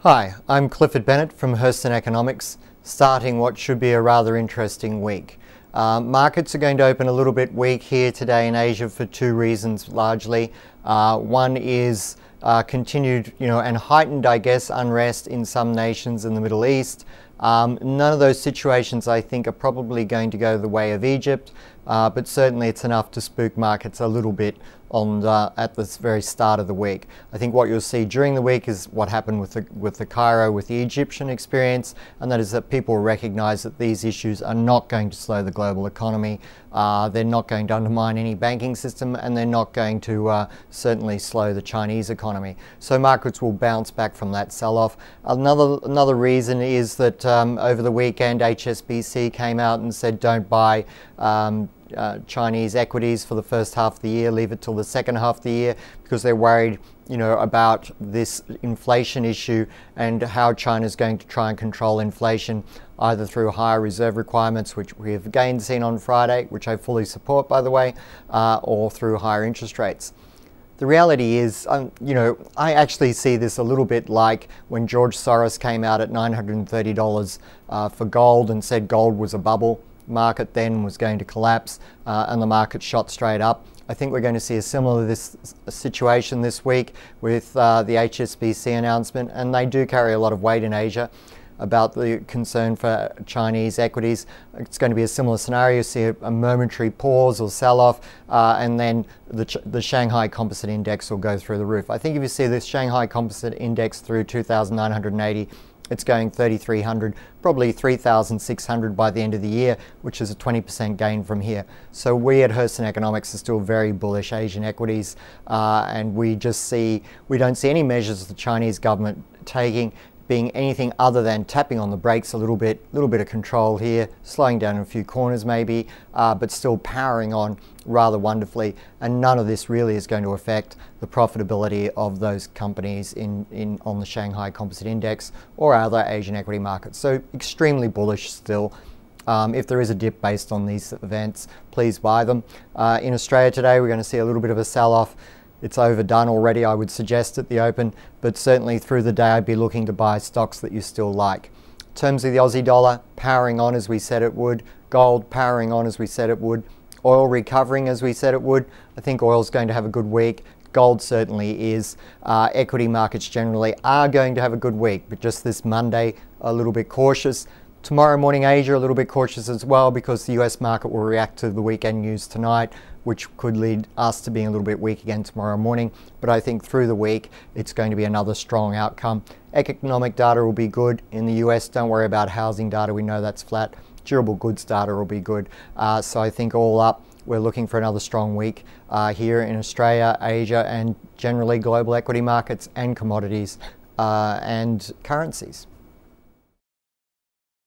Hi, I'm Clifford Bennett from Herston Economics, starting what should be a rather interesting week. Markets are going to open a little bit weak here today in Asia for two reasons largely. One is continued, and heightened, I guess, unrest in some nations in the Middle East. None of those situations, I think, are probably going to go the way of Egypt, but certainly it's enough to spook markets a little bit at the very start of the week. I think what you'll see during the week is what happened with the Cairo, with the Egyptian experience, and that is that people recognize that these issues are not going to slow the global economy. They're not going to undermine any banking system, and they're not going to certainly slow the Chinese economy. So markets will bounce back from that sell-off. Another reason is that over the weekend HSBC came out and said don't buy Chinese equities for the first half of the year, leave it till the second half of the year, because they're worried about this inflation issue and how China's going to try and control inflation, either through higher reserve requirements, which we have again seen on Friday, which I fully support by the way, or through higher interest rates. The reality is, I actually see this a little bit like when George Soros came out at $930 for gold and said gold was a bubble. Market then was going to collapse and the market shot straight up. I think we're going to see a similar situation this week with the HSBC announcement, and they do carry a lot of weight in Asia about the concern for Chinese equities. It's going to be a similar scenario. You see a momentary pause or sell-off, and then the Shanghai composite index will go through the roof. I think if you see this Shanghai composite index through 2,980, it's going 3,300, probably 3,600 by the end of the year, which is a 20% gain from here. So we at Herston Economics are still very bullish Asian equities, and we don't see any measures of the Chinese government taking being anything other than tapping on the brakes a little bit of control here, slowing down in a few corners maybe, but still powering on rather wonderfully. And none of this really is going to affect the profitability of those companies on the Shanghai Composite Index or other Asian equity markets. So extremely bullish still. If there is a dip based on these events, please buy them. In Australia today, we're going to see a little bit of a sell-off. It's overdone already, I would suggest, at the open, but certainly through the day I'd be looking to buy stocks that you still like. In terms of the Aussie dollar, powering on as we said it would, gold powering on as we said it would, oil recovering as we said it would. I think oil's going to have a good week. Gold certainly is. Equity markets generally are going to have a good week, but just this Monday, a little bit cautious. Tomorrow morning Asia, a little bit cautious as well, because the US market will react to the weekend news tonight, which could lead us to being a little bit weak again tomorrow morning. But I think through the week, it's going to be another strong outcome. Economic data will be good in the US. Don't worry about housing data. We know that's flat. Durable goods data will be good. So I think all up, we're looking for another strong week here in Australia, Asia, and generally global equity markets and commodities and currencies.